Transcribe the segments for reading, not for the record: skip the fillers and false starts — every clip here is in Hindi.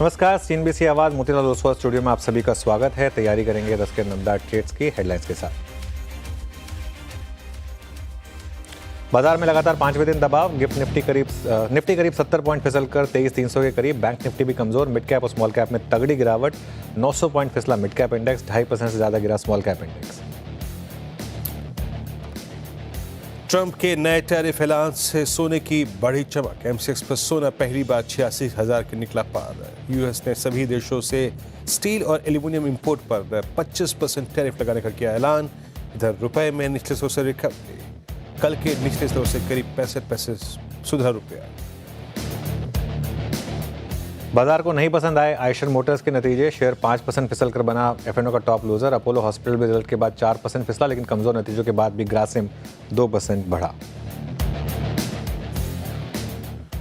नमस्कार, सीएनबीसी आवाज मोतीलाल ओसवाल स्टूडियो में आप सभी का स्वागत है। तैयारी करेंगे 10 के नमदार ट्रेड्स की हेडलाइंस के साथ। बाजार में लगातार 5वें दिन दबाव। निफ्टी करीब 70 पॉइंट फिसल कर 23,300 के करीब। बैंक निफ्टी भी कमजोर। मिड कैप और स्मॉल कैप में तगड़ी गिरावट। 900 पॉइंट फिसला मिड कैप इंडेक्स, 2.5% से ज्यादा गिरा स्मॉल कैप इंडेक्स। ट्रंप के नए टैरिफ ऐलान से सोने की बढ़ी चमक। एमसीएक्स पर सोना पहली बार 86,000 के निकला पार। यूएस ने सभी देशों से स्टील और एल्यूमिनियम इंपोर्ट पर 25% टैरिफ लगाने का किया ऐलान। इधर रुपए में निचले स्तर से रिकवरी। कल के निचले स्तर से करीब 65 पैसे सुधरा रुपया। बाजार को नहीं पसंद आए आयशर मोटर्स के नतीजे। शेयर 5% फिसल कर बना एफएनओ का टॉप लूजर। अपोलो हॉस्पिटल भी रिजल्ट के बाद 4% फिसला, लेकिन कमजोर नतीजों के बाद भी ग्रासिम 2% बढ़ा।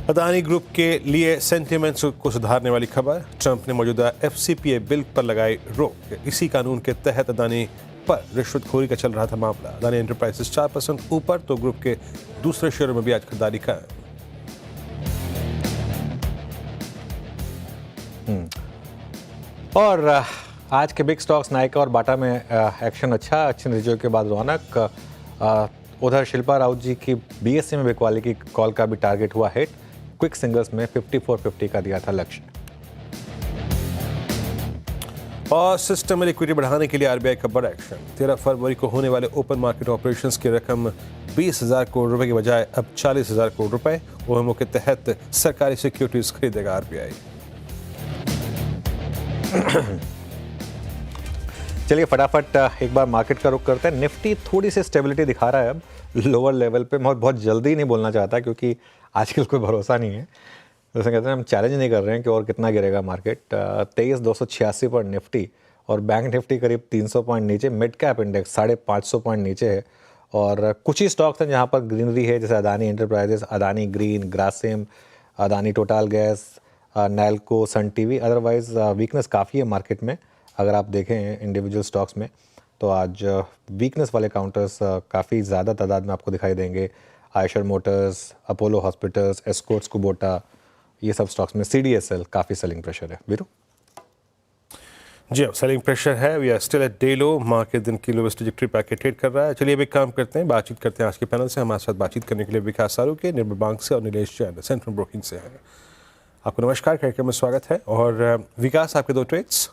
अदानी ग्रुप के लिए सेंटिमेंट्स को सुधारने वाली खबर। ट्रंप ने मौजूदा एफसीपीए बिल पर लगाई रोक। इसी कानून के तहत अदानी पर रिश्वतखोरी का चल रहा था मामला। अदानी एंटरप्राइजेस 4% ऊपर तो ग्रुप के दूसरे शेयरों में भी आज खरीदारी का और आज के बिग स्टॉक्स नायका और बाटा में एक्शन अच्छे नतीजों के बाद रौनक। उधर शिल्पा राउत जी की बीएससी में बिकवाली की कॉल का भी टारगेट हुआ हिट। क्विक सिंगल्स में 5450 का दिया था लक्ष्य। और सिस्टम में लिक्विडिटी बढ़ाने के लिए आरबीआई का बड़ा एक्शन। 13 फरवरी को होने वाले ओपन मार्केट ऑपरेशंस की रकम 20,000 करोड़ रुपए की बजाय अब 40,000 करोड़ रुपए ओएमओ के तहत सरकारी सिक्योरिटीज खरीदेगा आरबीआई। चलिए फटाफट एक बार मार्केट का रुख करते हैं। निफ्टी थोड़ी सी स्टेबिलिटी दिखा रहा है अब लोअर लेवल पे। मैं बहुत जल्दी नहीं बोलना चाहता क्योंकि आजकल कोई भरोसा नहीं है। जैसे कहते हैं हम चैलेंज नहीं कर रहे हैं कि और कितना गिरेगा मार्केट। 23,286 पर निफ्टी और बैंक निफ्टी करीब 300 पॉइंट नीचे। मिड कैप इंडेक्स 550 पॉइंट नीचे है। और कुछ ही स्टॉक्स हैं जहाँ पर ग्रीनरी है, जैसे Adani Enterprises, Adani Green, Grasim, Adani Total Gas, Nalco, Sun TV. Otherwise weakness काफ़ी है मार्केट में। अगर आप देखें इंडिविजुअल स्टॉक्स में तो आज वीकनेस वाले काउंटर्स काफ़ी ज़्यादा तादाद में आपको दिखाई देंगे। Eicher Motors, Apollo hospitals, Escorts, Kubota, ये सब स्टॉक्स में। सीडीएसएल काफ़ी सेलिंग प्रेशर है। वीरू जी अब सेलिंग प्रेशर है। We are still at day low. Market दिन की लोवेस्ट ट्रैजेक्टरी पे ट्रेड कर रहा है। चलिए अब एक काम करते हैं, बातचीत करते हैं आज के पैनल से। हमारे साथ बातचीत करने के लिए विकास सारू के निर्मल बैंक से और नीलेश जैन सेंट्रल ब्रोकिंग से हैं। आपको नमस्कार, कार्यक्रम में स्वागत है। और विकास, आपके दो trades.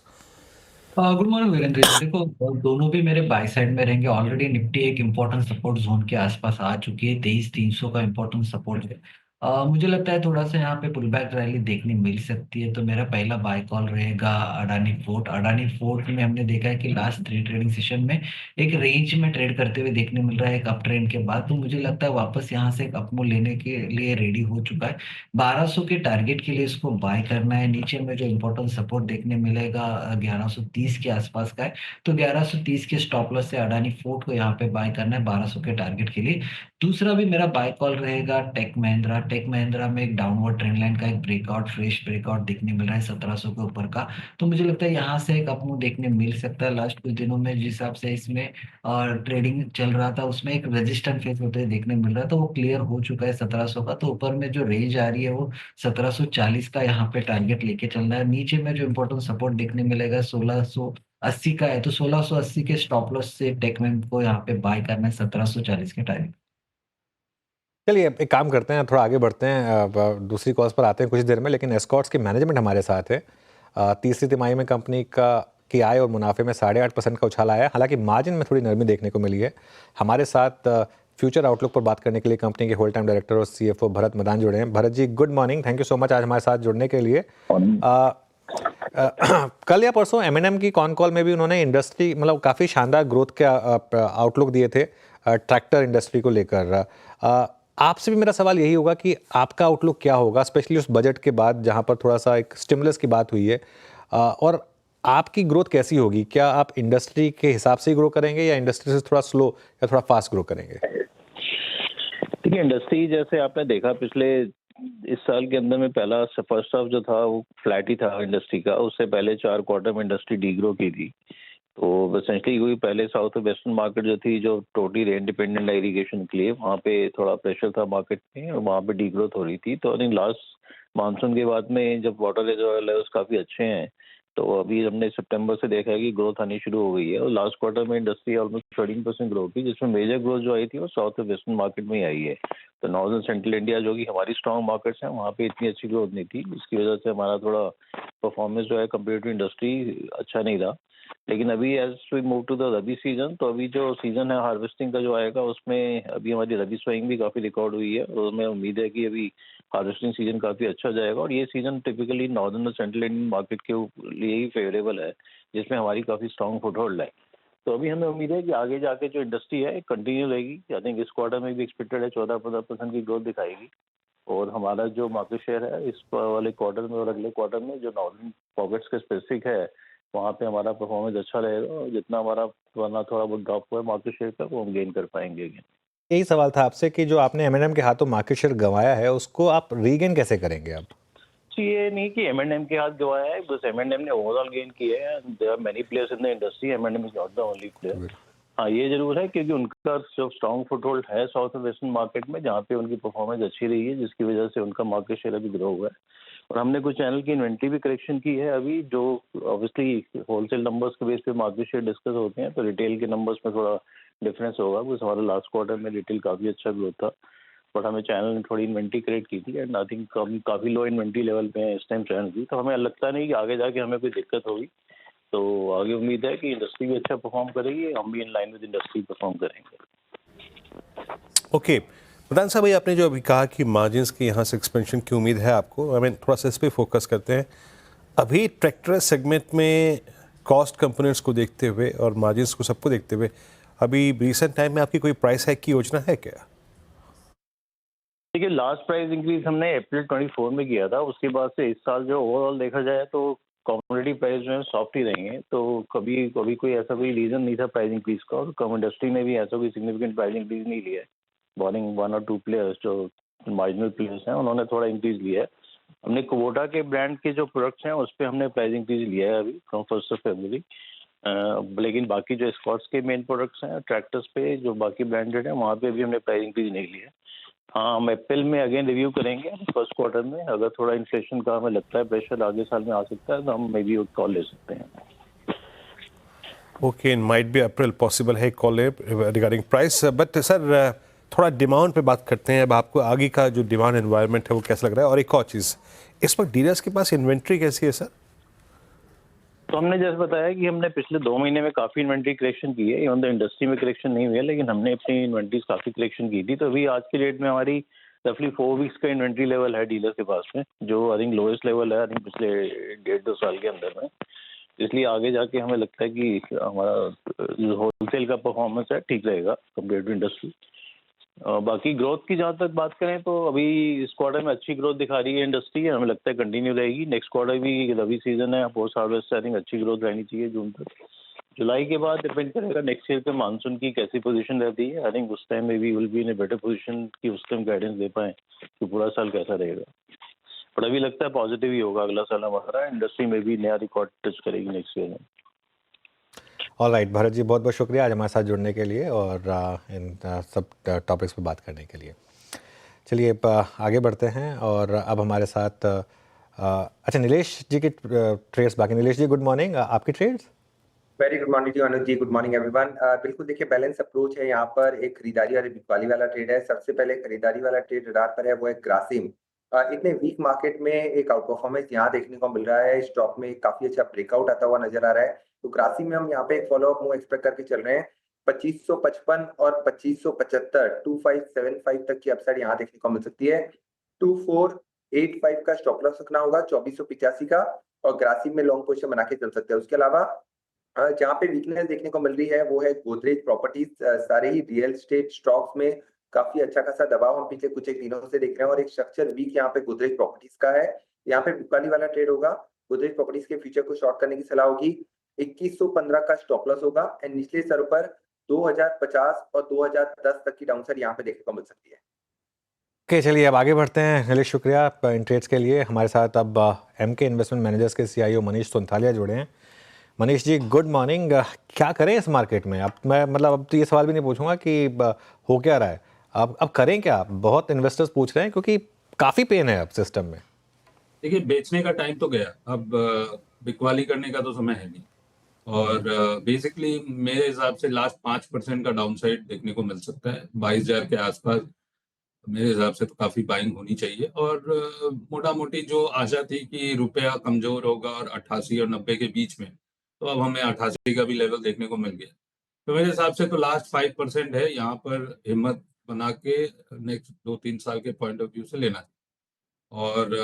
Good morning Virendra ji. देखो, दोनों भी मेरे बाय साइड में रहेंगे। ऑलरेडी निफ्टी एक इम्पोर्टेंट सपोर्ट जोन के आसपास आ चुकी है। 23,300 का इम्पोर्टेंट सपोर्ट है। मुझे लगता है थोड़ा सा यहाँ पे पुल बैक रैली देखने मिल सकती है। तो मेरा पहला बाय कॉल रहेगा अडानी पोर्ट। अडानी पोर्ट में हमने देखा है कि लास्ट 3 ट्रेडिंग सेशन में एक रेंज में ट्रेड करते हुए देखने मिल रहा है एक अप ट्रेंड के बाद। तो मुझे लगता है वापस यहाँ से एक अपमूव लेने के लिए रेडी हो चुका है। 1200 के टारगेट के लिए इसको बाय करना है। नीचे में जो इम्पोर्टेंट सपोर्ट देखने मिलेगा 1130 के आसपास का है। तो 1130 के स्टॉप लॉस से अडानी फोर्ट को यहाँ पे बाय करना है 1200 के टारगेट के लिए। दूसरा भी मेरा बाय कॉल रहेगा टेक महिंद्रा। टेक महिंद्रा में एक डाउनवर्ड ट्रेंड लाइन का एक ब्रेकआउट, फ्रेश ब्रेकआउट देखने मिल रहा है 1700 के ऊपर का। तो मुझे लगता है यहाँ से एक अपमूव देखने मिल सकता है। लास्ट कुछ दिनों में जिस हिसाब से इसमें ट्रेडिंग चल रहा था उसमें एक रेजिस्टेंस फेस होते हुए देखने मिल रहा था, वो क्लियर हो चुका है 1700 का। तो ऊपर में जो रेंज आ रही है वो 1740 का यहाँ पे टारगेट लेके चलना है। नीचे में जो इम्पोर्टेंट सपोर्ट देखने मिलेगा 1680 का है। तो 1680 के स्टॉप लॉस से टेक में को यहाँ पे बाय करना है 1740 के टारगेट। चलिए एक काम करते हैं, थोड़ा आगे बढ़ते हैं। दूसरी कॉल्स पर आते हैं कुछ देर में, लेकिन एस्कॉर्ट्स की मैनेजमेंट हमारे साथ है। तीसरी तिमाही में कंपनी की आय और मुनाफे में 8.5% का उछाल आया। हालांकि मार्जिन में थोड़ी नरमी देखने को मिली है। हमारे साथ फ्यूचर आउटलुक पर बात करने के लिए कंपनी के होल टाइम डायरेक्टर और सीएफओ भरत मदान जुड़े हैं। Bharat ji, good morning. Thank you so much आज हमारे साथ जुड़ने के लिए। कल या परसों एमएनएम की कॉन कॉल में भी उन्होंने इंडस्ट्री मतलब काफ़ी शानदार ग्रोथ के आउटलुक दिए थे ट्रैक्टर इंडस्ट्री को लेकर। आपसे भी मेरा सवाल यही होगा कि आपका आउटलुक क्या होगा, स्पेशली उस बजट के बाद जहां पर थोड़ा सा एक स्टिमुलस की बात हुई है। और आपकी ग्रोथ कैसी होगी? क्या आप इंडस्ट्री के हिसाब से ही ग्रो करेंगे या इंडस्ट्री से थोड़ा स्लो या थोड़ा फास्ट ग्रो करेंगे? देखिए, इंडस्ट्री जैसे आपने देखा पिछले इस साल के अंदर में पहला फर्स्ट हाफ जो था वो फ्लैट ही था इंडस्ट्री का। उससे पहले 4 क्वार्टर में इंडस्ट्री डीग्रो की थी। तो एसेंशली कोई पहले साउथ वेस्टर्न मार्केट जो थी, जो टोटली रेन डिपेंडेंट इरिगेशन के लिए, वहाँ पे थोड़ा प्रेशर था मार्केट में और वहाँ पे डीग्रोथ हो रही थी। तो आई थिंक लास्ट मानसून के बाद में जब वाटर रिजर्वायर लेवल्स काफ़ी अच्छे हैं, तो अभी हमने सितंबर से देखा है कि ग्रोथ आनी शुरू हो गई है और लास्ट क्वार्टर में इंडस्ट्री ऑलमोस्ट 13% ग्रोथ की, जिसमें मेजर ग्रोथ जो आई थी वो साउथ और वेस्टर्न मार्केट में ही आई है। तो नॉर्दर्न सेंट्रल इंडिया जो कि हमारी स्ट्रॉन्ग मार्केट्स हैं, वहाँ पे इतनी अच्छी ग्रोथ नहीं थी, जिसकी वजह से हमारा थोड़ा परफॉर्मेंस जो है कंपेयर टू इंडस्ट्री अच्छा नहीं रहा। लेकिन अभी as we move to the rabi season, तो अभी जो सीजन है हार्वेस्टिंग का जो आएगा, उसमें अभी हमारी रबी सोइंग भी काफ़ी रिकॉर्ड हुई है और हमें उम्मीद है कि अभी हार्वेस्टिंग सीजन काफ़ी अच्छा जाएगा और ये सीजन टिपिकली नॉर्दर्न और सेंट्रल इंडियन मार्केट के लिए ही फेवरेबल है, जिसमें हमारी काफ़ी स्ट्रॉन्ग फुटहोल्ड है। तो अभी हमें उम्मीद है कि आगे जाके जो इंडस्ट्री है कंटिन्यू रहेगी। आई थिंक इस क्वार्टर में भी एक्सपेक्टेड है 14-15% की ग्रोथ दिखाएगी और हमारा जो मार्केट शेयर है इस वाले क्वार्टर में और अगले क्वार्टर में जो नॉर्दर्न पॉकेट्स के स्पेसिफिक है, वहाँ पे हमारा परफॉर्मेंस अच्छा रहेगा और जितना हमारा वरना थोड़ा बहुत ड्रॉप हुआ है मार्केट शेयर का, वो हम गेन कर पाएंगे अगेन। यही सवाल था आपसे कि जो आपने M&M के हाथों मार्केट शेयर गंवाया है, उसको आप रीगेन कैसे करेंगे अब? ये नहीं कि M&M के हाथ गवाया है, बस M&M ने ओवरऑल गेन किया है। There are many players in the industry, M&M is not the only player. हाँ, ये जरूर है क्योंकि उनका जो स्ट्रॉन्ग फुटहोल्ड है साउथ वेस्टर्न मार्केट में, जहाँ पे उनकी परफॉर्मेंस अच्छी रही है, जिसकी वजह से उनका मार्केट शेयर अभी ग्रो हुआ है। और हमने कुछ चैनल की इन्वेंट्री भी करेक्शन की है अभी, जो ऑब्वियसली होलसेल नंबर्स के बेस पे मार्केट शेयर डिस्कस होते हैं, तो रिटेल के नंबर्स में थोड़ा डिफरेंस होगा, बिकॉज हमारा लास्ट क्वार्टर में रिटेल काफ़ी अच्छा ग्रोथ था, बट हमें चैनल ने थोड़ी इन्वेंट्री क्रिएट की थी एंड आई थिंक काफ़ी लो इन्वेंट्री लेवल पे है इस टाइम चैनल की, तो हमें लगता नहीं कि आगे जाके हमें कोई दिक्कत होगी। तो आगे उम्मीद है कि इंडस्ट्री भी अच्छा परफॉर्म करेगी, हम भी in line with industry perform करेंगे। ओके, प्रधान साहब, भाई आपने जो अभी कहा कि मार्जिन्स की यहाँ से एक्सपेंशन की उम्मीद है आपको, आई मीन थोड़ा सा इस पर फोकस करते हैं। अभी ट्रैक्टर सेगमेंट में कॉस्ट कंपोनेंट्स को देखते हुए और मार्जिन्स को सबको देखते हुए अभी रिसेंट टाइम में आपकी कोई प्राइस हाइक की योजना है क्या? देखिए, लास्ट प्राइस इंक्रीज हमने अप्रैल 24 में किया था, उसके बाद से इस साल जो ओवरऑल देखा जाए तो कमोडिटी प्राइस जो है सॉफ्ट ही रहेंगे, तो कभी कभी कोई ऐसा कोई रीजन नहीं था प्राइस इंक्रीज का और कम इंडस्ट्री ने भी ऐसा कोई सिग्निफिकेंट प्राइस इंक्रीज नहीं लिया है। बॉर्निंग 1 और 2 प्लेयर्स जो मार्जिनल प्लेयर्स हैं, उन्होंने थोड़ा इंक्रीज लिया है। हमने कुबोटा के ब्रांड के जो प्रोडक्ट्स हैं उस पर हमने प्राइस इंक्रीज लिया है अभी फ्रॉम 1 फरवरी। लेकिन बाकी जो स्कॉट्स के मेन प्रोडक्ट्स हैं ट्रैक्टर्स पे, जो बाकी ब्रांडेड है, वहाँ पे भी हमने प्राइस इंक्रीज नहीं लिया है। हाँ, हम अप्रैल में अगेन रिव्यू करेंगे फर्स्ट क्वार्टर में, अगर थोड़ा इन्फ्लेशन का हमें लगता है प्रेशर आगे साल में आ सकता है तो हम मे बी एक कॉल ले सकते हैं। Okay, in might be April possible है call regarding price, but sir थोड़ा डिमांड पे बात करते हैं। अब आपको आगे का जो डिमांड एनवायरनमेंट है वो कैसा लग रहा है, और एक और चीज़, इस वक्त डीलर्स के पास इन्वेंट्री कैसी है सर? तो हमने जैसे बताया कि हमने पिछले 2 महीने में काफ़ी इन्वेंट्री करेक्शन की है, इवन तो इंडस्ट्री में करेक्शन नहीं हुई है, लेकिन हमने अपनी इन्वेंट्रीज काफ़ी करेक्शन की थी। तो अभी आज के डेट में हमारी रफली 4 वीक्स का इन्वेंट्री लेवल है डीलर के पास में, जो आई थिंक लोएस्ट लेवल है आई थिंक पिछले 1.5-2 साल के अंदर में। इसलिए आगे जाके हमें लगता है कि हमारा जो होलसेल का परफॉर्मेंस है ठीक रहेगा कंपेयर टू इंडस्ट्री। बाकी ग्रोथ की जहाँ तक बात करें तो अभी इस क्वार्टर में अच्छी ग्रोथ दिखा रही है इंडस्ट्री, हमें लगता है कंटिन्यू रहेगी। नेक्स्ट क्वार्टर भी रबी सीजन है, पोस्ट हार्वेस्ट आई थिंक अच्छी ग्रोथ रहनी चाहिए जून तक। जुलाई के बाद डिपेंड करेगा नेक्स्ट ईयर पे मानसून की कैसी पोजीशन रहती है। आई थिंक उस टाइम में भी will be in a better position कि उस टाइम गाइडेंस दे पाएँ कि पूरा साल कैसा रहेगा। पर अभी लगता है पॉजिटिव ही होगा अगला साल हमारा, इंडस्ट्री में भी नया रिकॉर्ड टच करेगी नेक्स्ट ईयर में। ऑल राइट भरत जी, बहुत बहुत शुक्रिया आज हमारे साथ जुड़ने के लिए और इन सब टॉपिक्स पे बात करने के लिए। चलिए अब आगे बढ़ते हैं और अब हमारे साथ अच्छा नीलेश जी के ट्रेड्स बाकी। नीलेश जी गुड मॉर्निंग, आपकी ट्रेड्स? वेरी गुड मॉर्निंग जी अनुज जी, गुड मॉर्निंग एवरीवन। बिल्कुल देखिए, बैलेंस अप्रोच है यहाँ पर। एक खरीदारी और एक बिकवाली वाला ट्रेड है। सबसे पहले खरीदारी वाला ट्रेड रडार पर है, वो है ग्रासिम। इतने वीक मार्केट में एक आउट परफॉर्मेंस यहाँ देखने को मिल रहा है। स्टॉक में काफी अच्छा ब्रेकआउट आता हुआ नजर आ रहा है। तो ग्रासिम में हम यहाँ पे एक फॉलोअप मूव एक्सपेक्ट करके चल रहे हैं। 2555 और 2575 2575 तक की अपसाइड यहाँ देखने को मिल सकती है। 2485 का स्टॉप लॉस रखना होगा 2485 का, और ग्रासिम में लॉन्ग पोजीशन बना के चल सकते हैं। उसके अलावा जहाँ पे वीकनेस देखने को मिल रही है वो है गोदरेज प्रॉपर्टीज। सारे ही रियल एस्टेट स्टॉक्स में काफी अच्छा खासा दबाव हम पिछले कुछ एक दिनों से देख रहे हैं और एक स्ट्रक्चर वीक यहाँ पे गोदरेज प्रॉपर्टीज का है। यहाँ पे बिकवाली वाला ट्रेड होगा। गोदरेज प्रॉपर्टीज के फ्यूचर को शॉर्ट करने की सलाह होगी। 2115 का स्टॉप लॉस होगा एंड निचले स्तर पर 2050 और 2010 तक की डाउनसाइड यहाँ पे देखने को मिल सकती है। ओके चलिए अब आगे बढ़ते हैं। नीलेश शुक्रिया इन ट्रेड्स के लिए। हमारे साथ अब MK इन्वेस्टमेंट मैनेजर्स के CIO मनीष सोनथालिया जुड़े हैं। Manish ji good morning. क्या करें इस मार्केट में? अब मैं मतलब अब तो ये सवाल भी नहीं पूछूंगा कि हो क्या रहा है, अब करें क्या? बहुत इन्वेस्टर्स पूछ रहे हैं क्योंकि काफ़ी पेन है अब सिस्टम में। देखिए बेचने का टाइम तो गया, अब बिकवाली करने का तो समय है नहीं। और बेसिकली मेरे हिसाब से लास्ट 5% का डाउनसाइड देखने को मिल सकता है 22,000 के आसपास। मेरे हिसाब से तो काफी बाइंग होनी चाहिए। और मोटा मोटी जो आशा थी कि रुपया कमजोर होगा और 88 और 90 के बीच में, तो अब हमें 88 का भी लेवल देखने को मिल गया। तो मेरे हिसाब से तो लास्ट 5% है, यहाँ पर हिम्मत बना के नेक्स्ट 2-3 साल के पॉइंट ऑफ व्यू से लेना है। और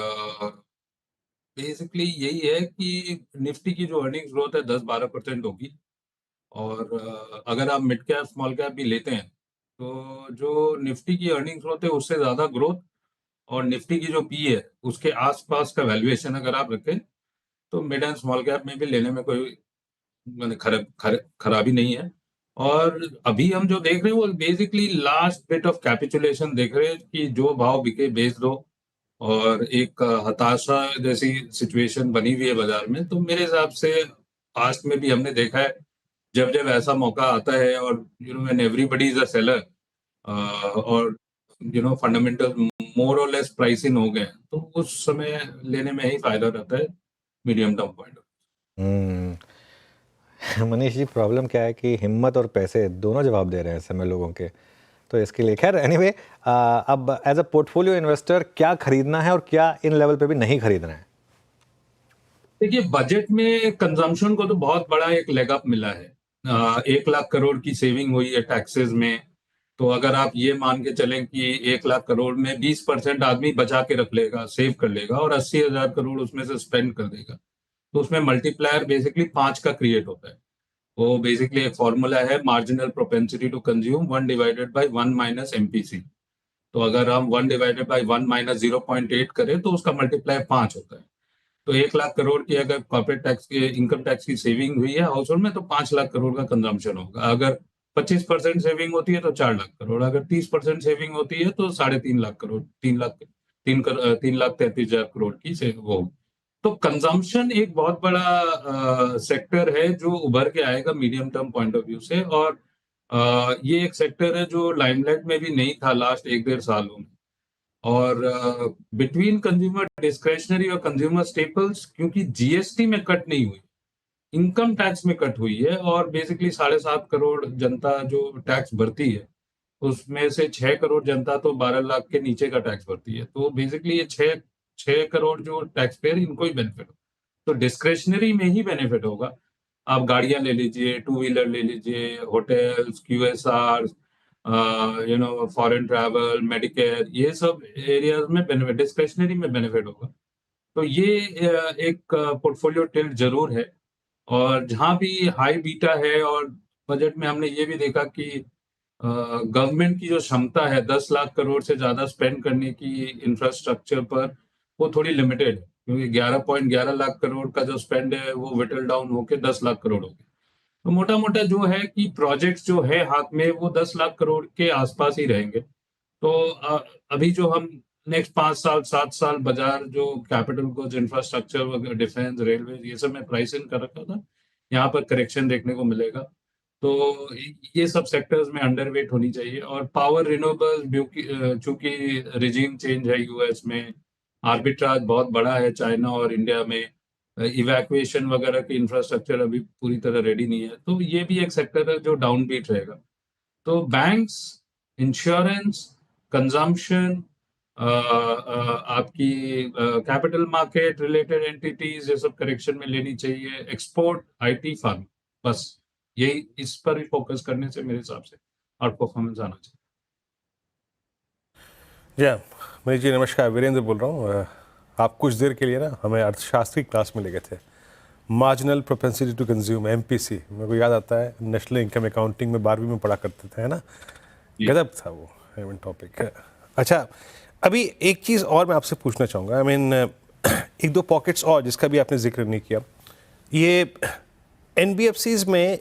बेसिकली यही है कि निफ्टी की जो अर्निंग्स ग्रोथ है 10-12% होगी। और अगर आप मिड कैप स्मॉल कैप भी लेते हैं तो जो निफ्टी की अर्निंग्स ग्रोथ है उससे ज़्यादा ग्रोथ और निफ्टी की जो पी है उसके आसपास का वैल्यूएशन अगर आप रखें तो मिड एंड स्मॉल कैप में भी लेने में कोई मैंने खराबी नहीं है। और अभी हम जो देख रहे हैं वो basically last bit of capitulation देख रहे हैं कि जो भाव बिके बेच दो। और एक हताशा जैसी सिचुएशन बनी हुई है बाजार में। तो मेरे हिसाब से पास्ट में भी हमने देखा है जब जब ऐसा मौका आता है और when everybody is a seller और फंडामेंटल मोर और लेस प्राइस इन हो गए तो उस समय लेने में ही फायदा रहता है medium term point. Manish ji, problem क्या है कि हिम्मत और पैसे दोनों जवाब दे रहे हैं इस समय लोगों के, तो इसके लिए खैर एनीवे अब एज अ पोर्टफोलियो इन्वेस्टर क्या खरीदना है और क्या इन लेवल पे भी नहीं खरीदना है? देखिए बजट में कंजम्पशन को तो बहुत बड़ा एक लेग अप मिला है। 1 लाख करोड़ की सेविंग हुई है टैक्सेस में। तो अगर आप ये मान के चलें कि 1 लाख करोड़ में 20% आदमी बचा के रख लेगा, सेव कर लेगा और 80,000 करोड़ उसमें से स्पेंड कर देगा, तो उसमें मल्टीप्लायर बेसिकली 5 का क्रिएट होता है। वो बेसिकली एक फॉर्मूला है marginal propensity to consume 1 divided by 1 minus MPC. तो अगर हम 1 डिवाइडेड बाय 1 माइनस 0.8 करें तो उसका मल्टीप्लायर 5 होता है। तो 1 लाख करोड़ की अगर कॉर्पोरेट टैक्स के इनकम टैक्स की सेविंग हुई है हाउस होल्ड में तो 5 लाख करोड़ का कंजम्पशन होगा। अगर 25% सेविंग होती है तो 4 लाख करोड़, अगर 30% सेविंग होती है तो 3.5 लाख करोड़, 3,33,000 करोड़ की से वो। तो कंजम्पशन एक बहुत बड़ा सेक्टर है जो उभर के आएगा medium term point of view से। और ये एक सेक्टर है जो लाइमलाइट में भी नहीं था लास्ट 1-1.5 सालों में। और बिटवीन कंज्यूमर डिस्क्रेशनरी और कंज्यूमर स्टेपल्स, क्योंकि जीएसटी में कट नहीं हुई, इनकम टैक्स में कट हुई है और बेसिकली 7.5 करोड़ जनता जो टैक्स भरती है उसमें से 6 करोड़ जनता तो 12 लाख के नीचे का टैक्स भरती है। तो बेसिकली ये 6 करोड़ जो टैक्स पेयर इनको ही बेनिफिट हो। तो डिस्क्रेशनरी में ही बेनिफिट होगा। आप गाड़ियां ले लीजिए, 2 व्हीलर ले लीजिए, hotels, QSR, foreign travel, Medicare, ये सब एरियाज में बेनिफिट, डिस्क्रेशनरी में बेनिफिट होगा। तो ये एक पोर्टफोलियो टिल्ट जरूर है। और जहाँ भी हाई बीटा है और बजट में हमने ये भी देखा कि गवर्नमेंट की जो क्षमता है 10 लाख करोड़ से ज्यादा स्पेंड करने की इंफ्रास्ट्रक्चर पर, वो थोड़ी लिमिटेड है, क्योंकि 11.11 लाख करोड़ का जो स्पेंड है वो विटल डाउन होकर 10 लाख करोड़ हो गया। तो मोटा मोटा जो है कि प्रोजेक्ट्स जो है हाथ में वो 10 लाख करोड़ के आसपास ही रहेंगे। तो अभी जो हम नेक्स्ट 5 साल 7 साल बाजार जो कैपिटल गुड्स, इंफ्रास्ट्रक्चर वगैरह, डिफेंस, रेलवे, ये सब में प्राइस इन कर रखा था, यहाँ पर करेक्शन देखने को मिलेगा। तो ये सब सेक्टर्स में अंडरवेट होनी चाहिए। और पावर रिन्यूएबल्स, चूंकि रिजीम चेंज है यूएस में, आर्बिट्राज बहुत बड़ा है चाइना और इंडिया में, इवैक्यूएशन वगैरह की इंफ्रास्ट्रक्चर अभी पूरी तरह रेडी नहीं है, तो ये भी एक सेक्टर है जो डाउन बीट रहेगा। तो बैंक्स, इंश्योरेंस, कंजम्पशन, आपकी कैपिटल मार्केट रिलेटेड एंटिटीज, ये सब करेक्शन में लेनी चाहिए। एक्सपोर्ट, आईटी, फर्म, बस यही, इस पर ही फोकस करने से मेरे हिसाब से और परफॉर्मेंस आना चाहिए। जी मनीष जी नमस्कार, वीरेंद्र बोल रहा हूँ। आप कुछ देर के लिए ना हमें अर्थशास्त्री क्लास में ले गए थे, marginal propensity to consume, MPC. मेरे को याद आता है नेशनल इनकम अकाउंटिंग में 12वीं में पढ़ा करते थे, है ना? गजब था वो टॉपिक। अच्छा, अभी एक चीज़ और मैं आपसे पूछना चाहूँगा। आई मीन एक दो पॉकेट्स और जिसका भी आपने जिक्र नहीं किया, ये एनबीएफसीज में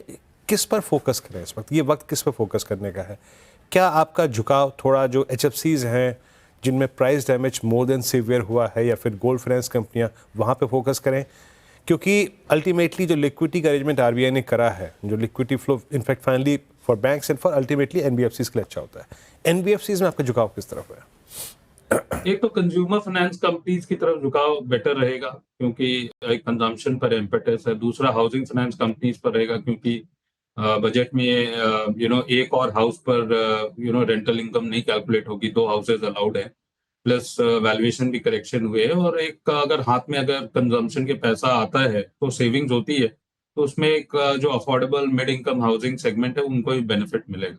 किस पर फोकस करें इस वक्त? ये वक्त किस पर फोकस करने का है? क्या आपका झुकाव थोड़ा जो एचएफसीज हैं जिनमें price damage more than severe हुआ है, या फिर गोल्ड फाइनेंस कंपनियां, वहाँ पे फोकस करें? क्योंकि अल्टीमेटली जो लिक्विडिटी का अरेंजमेंट आरबीआई ने करा है, जो liquidity flow in fact finally for banks and for ultimately NBFCs के लिए अच्छा होता है। एनबीएफसीज में आपका झुकाव किस तरफ है? एक तो कंज्यूमर फाइनेंस कंपनीज की तरफ झुकाव बेटर रहेगा क्योंकि एक कंजम्पशन पर इम्पेटस है। दूसरा हाउसिंग फाइनेंस कंपनीज पर रहेगा क्योंकि बजट में एक और हाउस पर रेंटल इनकम नहीं कैलकुलेट होगी, 2 हाउसेज अलाउड है, प्लस वैल्यूएशन भी करेक्शन हुए है। और एक अगर हाथ में अगर कंजम्पशन के पैसा आता है तो सेविंग्स होती है, तो उसमें एक जो affordable mid income housing segment है उनको भी बेनिफिट मिलेगा।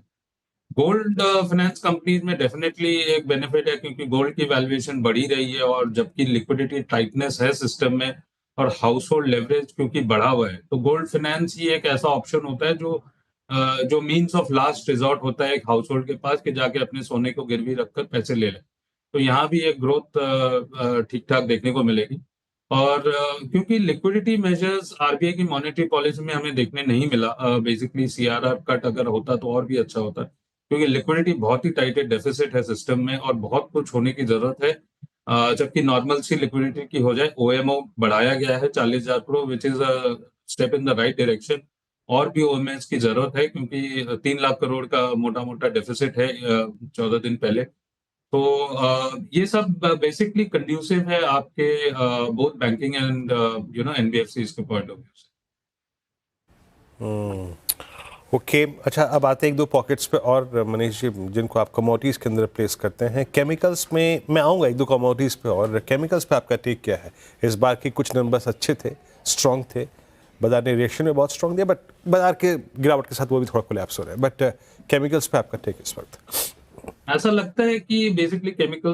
गोल्ड फाइनेंस कंपनीज में डेफिनेटली एक बेनिफिट है क्योंकि गोल्ड की वैल्यूएशन बढ़ी रही है और जबकि लिक्विडिटी टाइटनेस है सिस्टम में और हाउस होल्ड लेवरेज क्योंकि बढ़ा हुआ है, तो गोल्ड फाइनेंस ही एक ऐसा ऑप्शन होता है जो मींस ऑफ लास्ट रिजॉर्ट होता है एक हाउस होल्ड के पास कि जाके अपने सोने को गिरवी रखकर पैसे ले ले। तो यहाँ भी एक ग्रोथ ठीक ठाक देखने को मिलेगी। और क्योंकि लिक्विडिटी मेजर्स आरबीआई की मॉनेटरी पॉलिसी में हमें देखने नहीं मिला, बेसिकली सीआरआर कट अगर होता तो और भी अच्छा होता, क्योंकि लिक्विडिटी बहुत ही टाइट है, डेफिसिट है सिस्टम में और बहुत कुछ होने की जरूरत है। जबकि नॉर्मल सी लिक्विडिटी की हो जाए, ओएमओ बढ़ाया गया है 40,000 crore, which is a step in the right direction. और भी ओएमएस की जरूरत है क्योंकि 3 लाख करोड़ का मोटा मोटा डेफिसिट है 14 दिन पहले। तो ये सब बेसिकली कंड्यूसिव है आपके बोथ बैंकिंग एंड एनबीएफसी के पॉइंट ऑफ व्यू से। ओके, अच्छा अब आते हैं एक दो पॉकेट्स पे और मनीष जी, जिनको आप कमोडिटीज़ के अंदर प्लेस करते हैं। केमिकल्स में मैं आऊँगा एक दो कमोडिटीज़ पे, और केमिकल्स पे आपका टेक क्या है? इस बार के कुछ नंबर्स अच्छे थे, स्ट्रॉन्ग थे, बाजार ने रिएक्शन में बहुत स्ट्रॉन्ग दिया, बट बाजार के गिरावट के साथ वो भी थोड़ा कोलैप्स हो रहा है। बट केमिकल्स पे आपका टेक इस वक्त? ऐसा लगता है कि basically chemical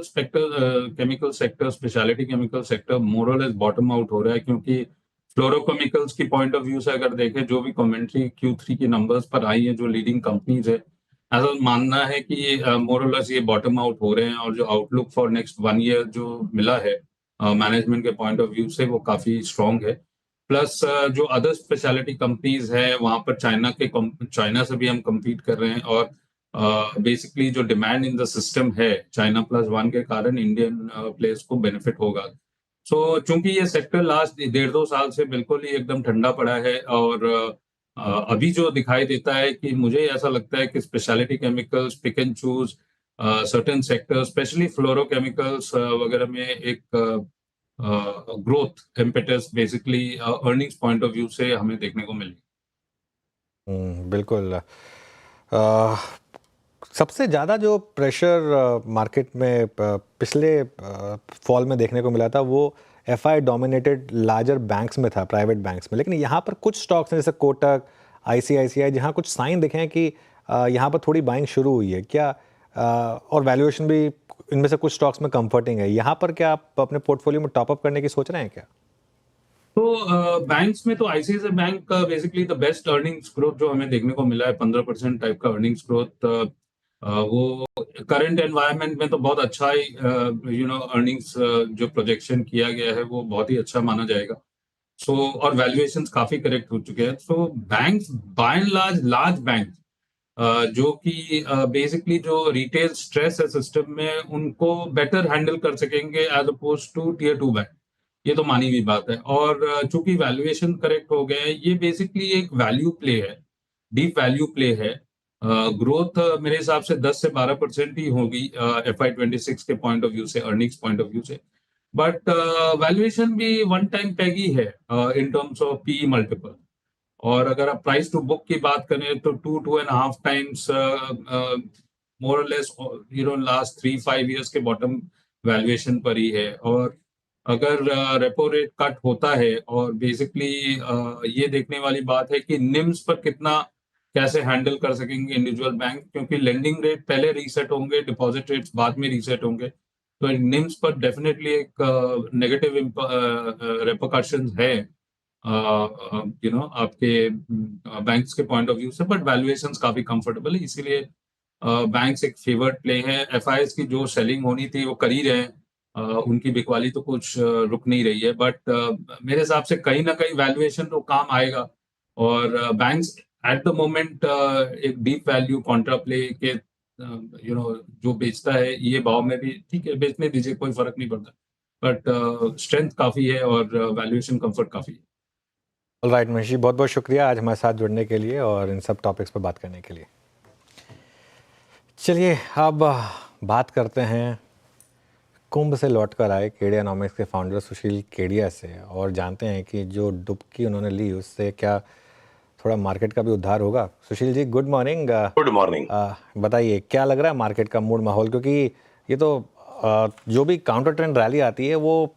sector speciality chemical sector more और लेस बॉटम आउट हो रहा है, क्योंकि फ्लोरोकेमिकल्स की पॉइंट ऑफ व्यू से अगर देखें, जो भी कमेंट्री Q3 की नंबर्स पर आई है, जो लीडिंग कंपनीज है, ऐसा मानना है कि मोर और लेस ये बॉटम आउट हो रहे हैं। और जो आउटलुक फॉर नेक्स्ट 1 ईयर जो मिला है मैनेजमेंट के पॉइंट ऑफ व्यू से, वो काफी स्ट्रांग है। प्लस जो अदर स्पेशलिटी कंपनीज है वहां पर चाइना से भी हम कम्पीट कर रहे हैं, और बेसिकली जो डिमांड इन द सिस्टम है चाइना +1 के कारण इंडियन प्लेयर्स को बेनिफिट होगा। सो चूंकि ये सेक्टर लास्ट 1.5-2 साल से बिल्कुल ही एकदम ठंडा पड़ा है, और अभी जो दिखाई देता है कि मुझे ऐसा लगता है कि speciality chemicals, pick and choose certain sector, specially fluorochemicals वगैरह में एक growth impetus basically earnings point of view से हमें देखने को मिलेगी। बिल्कुल। सबसे ज़्यादा जो प्रेशर मार्केट में पिछले फॉल में देखने को मिला था, वो एफआई डोमिनेटेड लार्जर बैंक्स में था, प्राइवेट बैंक्स में। लेकिन यहाँ पर कुछ स्टॉक्स हैं जैसे कोटक, आईसीआईसीआई, जहाँ कुछ साइन दिखे हैं कि यहाँ पर थोड़ी बाइंग शुरू हुई है क्या, और वैल्यूएशन भी इनमें से कुछ स्टॉक्स में कंफर्टिंग है। यहाँ पर क्या आप अपने पोर्टफोलियो में टॉपअप करने की सोच रहे हैं क्या? तो बैंक्स में तो आईसीआईसीआई बैंक का basically the best earnings growth जो हमें देखने को मिला है, 15% टाइप का अर्निंग्स ग्रोथ, वो करंट एनवायरनमेंट में तो बहुत अच्छा ही अर्निंग्स जो प्रोजेक्शन किया गया है वो बहुत ही अच्छा माना जाएगा। सो और वैल्यूएशंस काफी करेक्ट हो चुके हैं। So banks by and large bank जो कि बेसिकली जो रिटेल स्ट्रेस है सिस्टम में, उनको बेटर हैंडल कर सकेंगे as opposed to tier 2 bank. ये तो मानी हुई बात है। और चूंकि वैल्यूएशन करेक्ट हो गए हैं, ये बेसिकली एक वैल्यू प्ले है, डीप वैल्यू प्ले है। ग्रोथ मेरे हिसाब से 10 से 12% ही होगी FY26 के पॉइंट ऑफ व्यू से, अर्निंग्स पॉइंट ऑफ व्यू से। बट वैल्यूएशन भी वन टाइम पैग ही है in terms of P multiple. और अगर आप प्राइस टू बुक की बात करें तो 2.5 टाइम्स मोर और लेस लास्ट 3-5 ईयर्स के बॉटम वैल्यूएशन पर ही है। और अगर रेपो रेट कट होता है, और बेसिकली ये देखने वाली बात है कि निम्स पर कितना कैसे हैंडल कर सकेंगे इंडिविजुअल बैंक, क्योंकि लेंडिंग रेट पहले रीसेट होंगे, डिपॉजिट रेट्स बाद में रीसेट होंगे। तो निम्स पर डेफिनेटली एक नेगेटिव रेपोकशंस है आपके बैंक्स के पॉइंट ऑफ व्यू से। बट वैल्यूएशंस काफी कंफर्टेबल है, इसीलिए बैंक्स एक फेवर्ड प्ले है। एफआईएस की जो सेलिंग होनी थी वो कर ही रहे हैं, उनकी बिकवाली तो कुछ रुक नहीं रही है। बट मेरे हिसाब से कहीं ना कहीं वैल्यूएशन तो काम आएगा। और बैंक्स एट द मोमेंट एक डीप वैल्यू कॉन्ट्रा प्ले के जो बेचता है ये भाव में भी ठीक है, बेचने दीजिए, कोई फर्क नहीं पड़ता। बट स्ट्रेंथ काफी है और वैल्यूएशन कंफर्ट काफी है। ऑलराइट मनीष जी, बहुत बहुत शुक्रिया आज हमारे साथ जुड़ने के लिए और इन सब टॉपिक्स पर बात करने के लिए। चलिए अब बात करते हैं कुंभ से लौट कर आए केडियानॉमिक्स के फाउंडर सुशील केडिया से और जानते हैं कि जो डुबकी उन्होंने ली उससे क्या थोड़ा मार्केट का भी उद्धार होगा। Sushil ji good morning. Good morning. बताइए क्या लग रहा है मार्केट का मूड माहौल, क्योंकि ये तो जो भी काउंटर ट्रेंड रैली आती है वो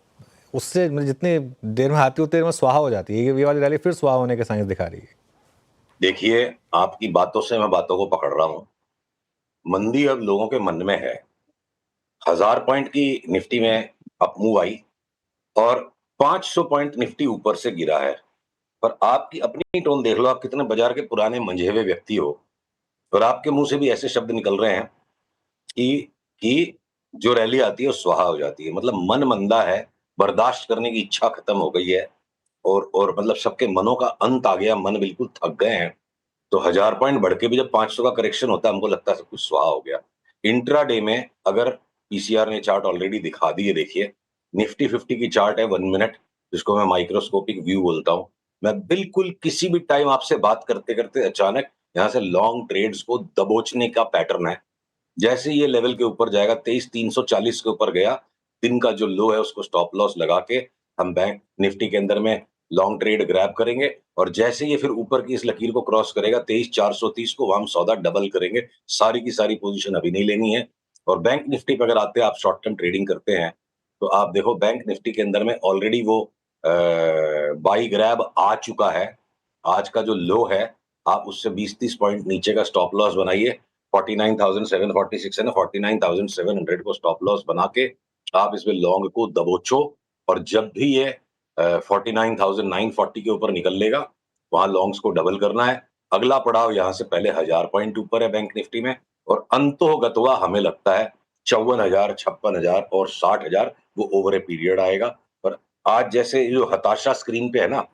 उससे मतलब जितनी देर में आती है उतनी देर में स्वाहा हो जाती है। ये वाली रैली फिर स्वाहा होने के साइंस दिखा रही है। देखिए, आपकी बातों से मैं बातों को पकड़ रहा हूं। मंदी अब लोगों के मन में है। 1000 पॉइंट की निफ्टी में अप मूव आई और 500 पॉइंट निफ्टी ऊपर से गिरा है। पर आपकी अपनी टोन देख लो, आप कितने बाजार के पुराने मंझे हुए व्यक्ति हो और आपके मुंह से भी ऐसे शब्द निकल रहे हैं कि जो रैली आती है वो स्वाहा हो जाती है। मतलब मन मंदा है, बर्दाश्त करने की इच्छा खत्म हो गई है और मतलब सबके मनों का अंत आ गया, मन बिल्कुल थक गए हैं। तो 1000 पॉइंट बढ़ के भी जब 500 का करेक्शन होता है, हमको लगता है सब कुछ स्वाहा हो गया। इंट्रा डे में अगर पीसीआर ने चार्ट ऑलरेडी दिखा दी है, देखिए निफ्टी 50 की चार्ट है 1 मिनट, जिसको मैं माइक्रोस्कोपिक व्यू बोलता हूं। मैं बिल्कुल किसी भी टाइम आपसे बात करते करते अचानक यहां से लॉन्ग ट्रेड्स को दबोचने का पैटर्न है। जैसे ये लेवल के ऊपर जाएगा 23,340 के ऊपर गया, दिन का जो लो है उसको स्टॉप लॉस लगा के हम बैंक निफ्टी के अंदर में लॉन्ग ट्रेड ग्रैब करेंगे और जैसे ये फिर ऊपर की इस लकीर को क्रॉस करेगा 23,430 को, वहां हम सौदा डबल करेंगे। सारी की सारी पोजीशन अभी नहीं लेनी है। और बैंक निफ्टी पे अगर आते हैं, आप शॉर्ट टर्म ट्रेडिंग करते हैं तो आप देखो बैंक निफ्टी के अंदर में ऑलरेडी वो बाई ग्रैब आ चुका है। आज का जो लो है आप उससे 20-30 पॉइंट नीचे का स्टॉप लॉस बनाइए। 49,746 है ना, 49,700 को स्टॉप लॉस बना के आप इसमें लॉन्ग को दबोचो और जब भी ये 49,940 के ऊपर निकल लेगा, वहां लॉन्ग्स को डबल करना है। अगला पड़ाव यहां से पहले 1000 पॉइंट ऊपर है बैंक निफ्टी में और अंतोगत्वा हमें लगता है 54,000, 56,000 और 60,000 वो ओवर ए पीरियड आएगा। पर आज जैसे जो हताशा स्क्रीन पे है ना,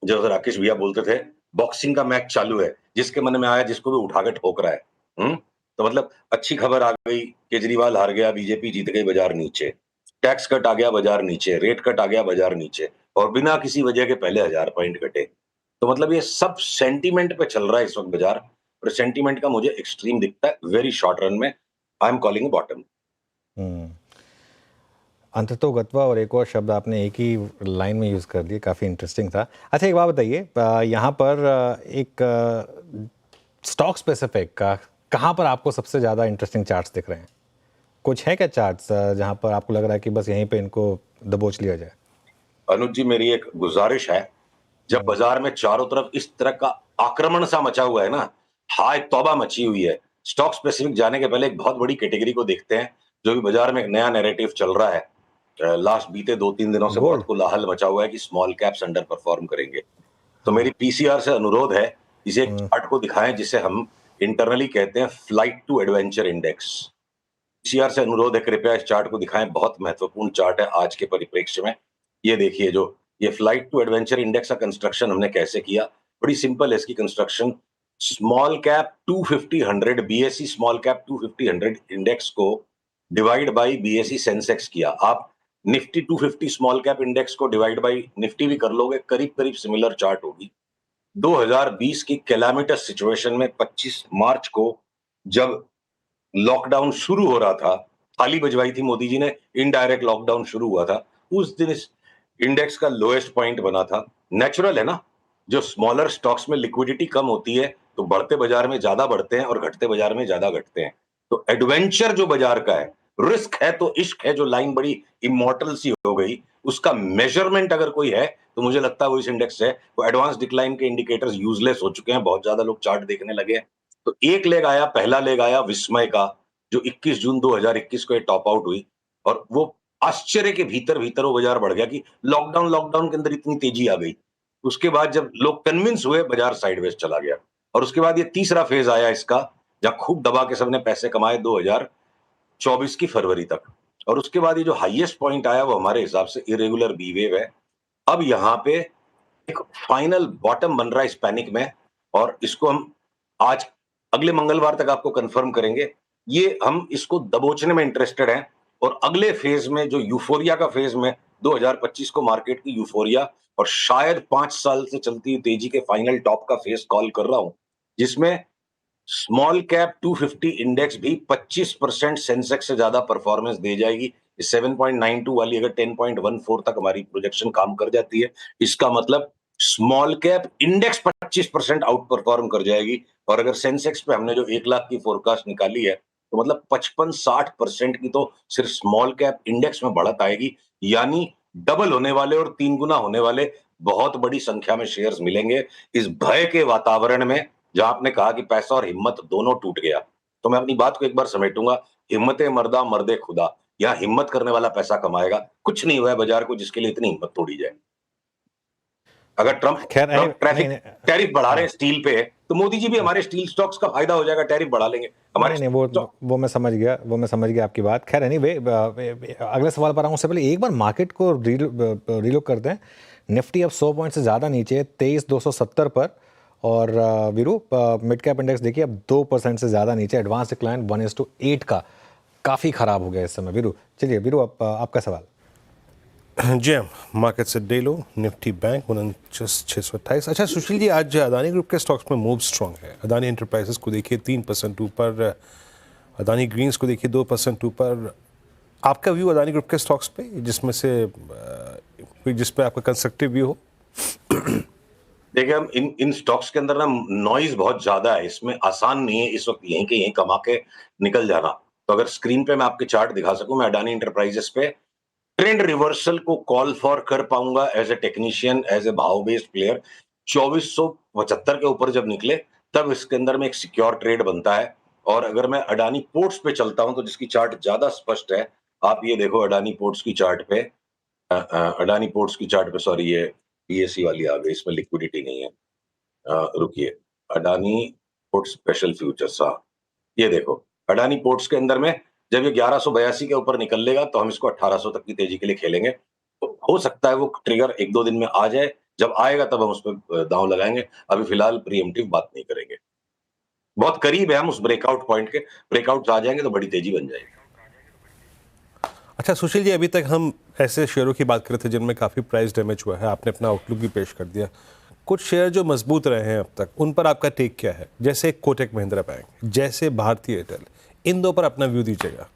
जो राकेश भैया बोलते थे बॉक्सिंग का मैच चालू है, जिसके मन में आया जिसको भी उठा के ठोक रहा है। तो मतलब अच्छी खबर आ गई, केजरीवाल हार गया, बीजेपी जीत गई, बाजार नीचे। टैक्स कट आ गया, बाजार नीचे। रेट कट आ गया, बाजार नीचे। और बिना किसी वजह के पहले 1000 पॉइंट घटे। तो मतलब ये सब सेंटीमेंट पे चल रहा है इस वक्त बाजार और सेंटीमेंट का मुझे एक्सट्रीम दिखता है। वेरी शॉर्ट रन में आई एम कॉलिंग बॉटम। अंततोगत्वा और एक और शब्द आपने एक ही लाइन में यूज़ कर दिए, काफ़ी इंटरेस्टिंग था। अच्छा एक बात बताइए, यहाँ पर एक स्टॉक स्पेसिफिक का कहाँ पर आपको सबसे ज़्यादा इंटरेस्टिंग चार्ट्स दिख रहे हैं? कुछ है क्या चार्ट्स जहाँ पर आपको लग रहा है कि बस यहीं पे इनको दबोच लिया जाए? अनुज जी, मेरी एक गुजारिश है, जब बाजार में चारों तरफ इस तरह का आक्रमण सा मचा हुआ है ना, हाय तौबा मची हुई है, स्टॉक स्पेसिफिक जाने के पहले एक बहुत बड़ी कैटेगरी को देखते हैं जो भी बाजार में एक नया नैरेटिव चल रहा है। लास्ट बीते 2-3 दिनों से बहुत कोलाहल मचा हुआ है कि स्मॉल कैप्स अंडर परफॉर्म करेंगे। तो मेरी पीसीआर से अनुरोध है, इसे एक चार्ट को दिखाएं जिसे हम इंटरनली कहते हैं flight to adventure index. PCR से अनुरोध है, कृपया इस चार्ट को दिखाएं, बहुत महत्वपूर्ण चार्ट है आज के परिप्रेक्ष्य में। ये देखिए, जो ये फ्लाइट टू एडवेंचर इंडेक्स का कंस्ट्रक्शन हमने कैसे किया, बड़ी सिंपल है इसकी construction. Small cap 250-100 BSE small cap 250-100 index को डिवाइड बाय बीएसई सेंसेक्स किया। आप निफ्टी 250 स्मॉल कैप इंडेक्स को डिवाइड बाय निफ्टी भी कर लोगे, करीब करीब सिमिलर चार्ट होगी। 2020 की कैलामिटस सिचुएशन में 25 मार्च को जब लॉकडाउन शुरू हो रहा था, थाली बजवाई थी मोदी जी ने, इनडायरेक्ट लॉकडाउन शुरू हुआ था, उस दिन इस इंडेक्स का लोएस्ट पॉइंट बना था। नेचुरल है ना, जो स्मॉलर स्टॉक्स में लिक्विडिटी कम होती है तो बढ़ते बाजार में ज्यादा बढ़ते हैं और घटते बाजार में ज्यादा घटते हैं। तो एडवेंचर जो बाजार का है, रिस्क है तो इश्क है, जो लाइन बड़ी इमॉर्टल सी हो गई, उसका मेजरमेंट अगर कोई है तो मुझे लगता है वो इस इंडेक्स है। वो एडवांस डिक्लाइन के इंडिकेटर्स यूजलेस हो चुके हैं, बहुत ज्यादा लोग चार्ट देखने लगे हैं। तो एक लेग आया, पहला लेग आया विस्मय का, जो 21 जून 2021 को टॉप आउट हुई और वो आश्चर्य के भीतर भीतर वो बाजार बढ़ गया कि लॉकडाउन के अंदर इतनी तेजी आ गई। उसके बाद जब लोग कन्विंस हुए, बाजार साइडवेज चला गया। और उसके बाद ये तीसरा फेज आया इसका, जहां खूब दबा के सबने पैसे कमाए 2024 की फरवरी तक। और उसके बाद ये जो हाईएस्ट पॉइंट आया वो हमारे हिसाब से इरेगुलर बी वेव है। अब यहाँ पे एक फाइनल बॉटम बन रहा है इस पैनिक में और इसको हम आज अगले मंगलवार तक आपको कंफर्म करेंगे। ये हम इसको दबोचने में इंटरेस्टेड हैं और अगले फेज में जो यूफोरिया का फेज में 2025 को मार्केट की यूफोरिया और शायद 5 साल से चलती हुई तेजी के फाइनल टॉप का फेज कॉल कर रहा हूं, जिसमें स्मॉल कैप 250 इंडेक्स भी 25% सेंसेक्स से ज्यादा परफॉर्मेंस दे जाएगी। 7.92 वाली अगर 10.14 तक हमारी प्रोजेक्शन काम कर जाती है, इसका मतलब small cap index 25% out perform कर जाएगी। और अगर सेंसेक्स पे हमने जो 1 लाख की फोरकास्ट निकाली है, तो मतलब 55-60% की तो सिर्फ स्मॉल कैप इंडेक्स में बढ़त आएगी, यानी डबल होने वाले और 3 गुना होने वाले बहुत बड़ी संख्या में शेयर्स मिलेंगे। इस भय के वातावरण में जहां आपने कहा कि पैसा और हिम्मत दोनों टूट गया, तो मैं अपनी बात को एक बार समेटूंगा, हिम्मते मर्दा मर्दे खुदा। यहाँ हिम्मत करने वाला पैसा कमाएगा, कुछ नहीं हुआ है बाजार को जिसके लिए इतनी हिम्मत तोड़ी जाए। अगर ट्रम्प खैर टैरिफ बढ़ा रहे हैं स्टील पे, तो मोदी जी भी हमारे स्टील स्टॉक्स का फायदा हो जाएगा, टैरिफ बढ़ा लेंगे हमारे। नहीं वो मैं समझ गया आपकी बात। खैर एनीवे अगले सवाल पर आऊँ उससे पहले एक बार मार्केट को रीलुक करते हैं। निफ्टी अब 100 पॉइंट से ज़्यादा नीचे 23,270 पर, और वीरू मिड कैप इंडेक्स देखिए अब 2% से ज़्यादा नीचे, एडवांस डिक्लाइन 1:8 का काफ़ी ख़राब हो गया इस समय। वीरू चलिए, वीरू आपका सवाल। जी मार्केट से डे लो निफ्टी बैंक 49,628। अच्छा सुशील जी, आज अदानी ग्रुप के स्टॉक्स में मूव स्ट्रॉन्ग है। अदानी एंटरप्राइजेस को देखिए 3% ऊपर, अदानी ग्रीन्स को देखिए 2% ऊपर। आपका व्यू अदानी ग्रुप के स्टॉक्स पे, जिसमें से जिस पे आपका कंस्ट्रक्टिव व्यू हो? देखिए, हम इन स्टॉक्स के अंदर ना नॉइज बहुत ज्यादा है, इसमें आसान नहीं है इस वक्त यहीं के यहीं कमा के निकल जाना। तो अगर स्क्रीन पे मैं आपके चार्ट दिखा सकूं, मैं अडानी एंटरप्राइजेस पे ट्रेंड रिवर्सल को कॉल फॉर कर पाऊंगा as a technician, as a भाव बेस्ड प्लेयर। 2475 के ऊपर जब निकले तब इसके अंदर में एक सिक्योर ट्रेड बनता है। और अगर मैं अडानी पोर्ट्स पे चलता हूं, तो जिसकी चार्ट ज्यादा स्पष्ट है, आप ये देखो अडानी पोर्ट्स की चार्ट पे, अडानी पोर्ट्स की चार्ट पे, सॉरी ये पीएससी वाली आ गई, इसमें लिक्विडिटी नहीं है। रुकिए, अडानी पोर्ट स्पेशल फ्यूचर्स, हाँ ये देखो अडानी पोर्ट्स के अंदर में जब ये 1182 के ऊपर निकल लेगा तो हम इसको 1800 तक की तेजी के लिए खेलेंगे। तो हो सकता है वो ट्रिगर 1-2 दिन में आ जाए, जब आएगा तब हम उस पर दांव लगाएंगे। अभी फिलहाल प्रीएम्प्टिव बात नहीं करेंगे, बहुत करीब है हम उस ब्रेकआउट पॉइंट के। ब्रेकआउट आ जाएंगे तो बड़ी तेजी बन जाएगी। अच्छा सुशील जी, अभी तक हम ऐसे शेयरों की बात कर रहे थे जिनमें काफ़ी प्राइस डैमेज हुआ है, आपने अपना आउटलुक भी पेश कर दिया। कुछ शेयर जो मजबूत रहे हैं अब तक, उन पर आपका टेक क्या है? जैसे कोटक महिंद्रा बैंक, जैसे भारतीय एयरटेल, इन दो पर अपना व्यू दीजिएगा।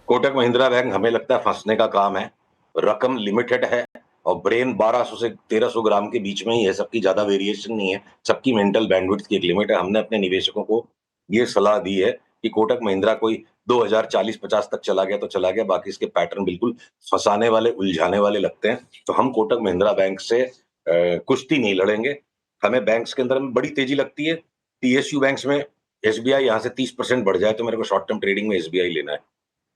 कोटक महिंद्रा बैंक हमें लगता है फंसने का काम है, रकम लिमिटेड है और ब्रेन 1200 से 1300 ग्राम के बीच में ही है, सबकी ज्यादा वेरिएशन नहीं है, सबकी मेंटल बैंडविड्थ की एक लिमिट है। हमने अपने निवेशकों को ये सलाह दी है कि कोटक महिंद्रा कोई 2040-50 तक चला गया तो चला गया, बाकी इसके पैटर्न बिल्कुल फंसाने वाले, उलझाने वाले लगते हैं। तो हम कोटक महिंद्रा बैंक से कुश्ती नहीं लड़ेंगे। हमें बैंक्स के अंदर में बड़ी तेजी लगती है। पीएसयू बैंक्स में एसबीआई यहाँ से 30% बढ़ जाए तो मेरे को शॉर्ट टर्म ट्रेडिंग में एसबीआई लेना है।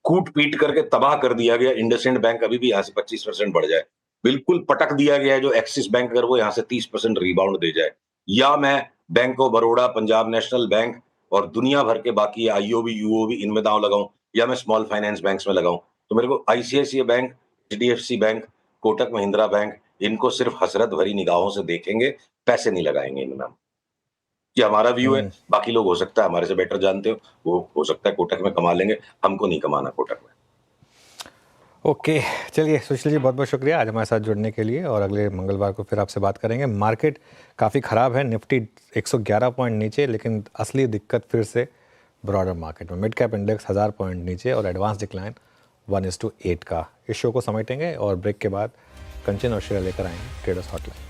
कूट पीट करके तबाह कर दिया गया इंडसइंड बैंक, अभी भी यहाँ से 25% बढ़ जाए। बिल्कुल पटक दिया गया है जो एक्सिस बैंक, अगर वो यहाँ से 30% रिबाउंड दे जाए, या मैं bank of Baroda, Punjab national bank और दुनिया भर के बाकी आईओबी, यूओबी, इनमें दांव लगाऊं, या मैं स्मॉल फाइनेंस बैंक्स में लगाऊं। तो मेरे को ICICI bank, HDFC bank, Kotak Mahindra bank, इनको सिर्फ हसरत भरी निगाहों से देखेंगे, पैसे नहीं लगाएंगे इनमें। ये हमारा व्यू है, बाकी लोग हो सकता है हमारे से बेटर जानते हो, वो हो सकता है कोटक में कमा लेंगे, हमको नहीं कमाना कोटक में। ओके चलिए सुशील जी, बहुत बहुत शुक्रिया आज हमारे साथ जुड़ने के लिए, और अगले मंगलवार को फिर आपसे बात करेंगे। मार्केट काफ़ी ख़राब है, निफ्टी 111 पॉइंट नीचे, लेकिन असली दिक्कत फिर से ब्रॉडर मार्केट में। मिड कैप इंडेक्स 1000 पॉइंट नीचे और एडवांस डिक्लाइन 1:8 का। इस शो को समेटेंगे और ब्रेक के बाद कंचन और शेयर लेकर आएंगे ट्रेडर्स हॉटलाइन।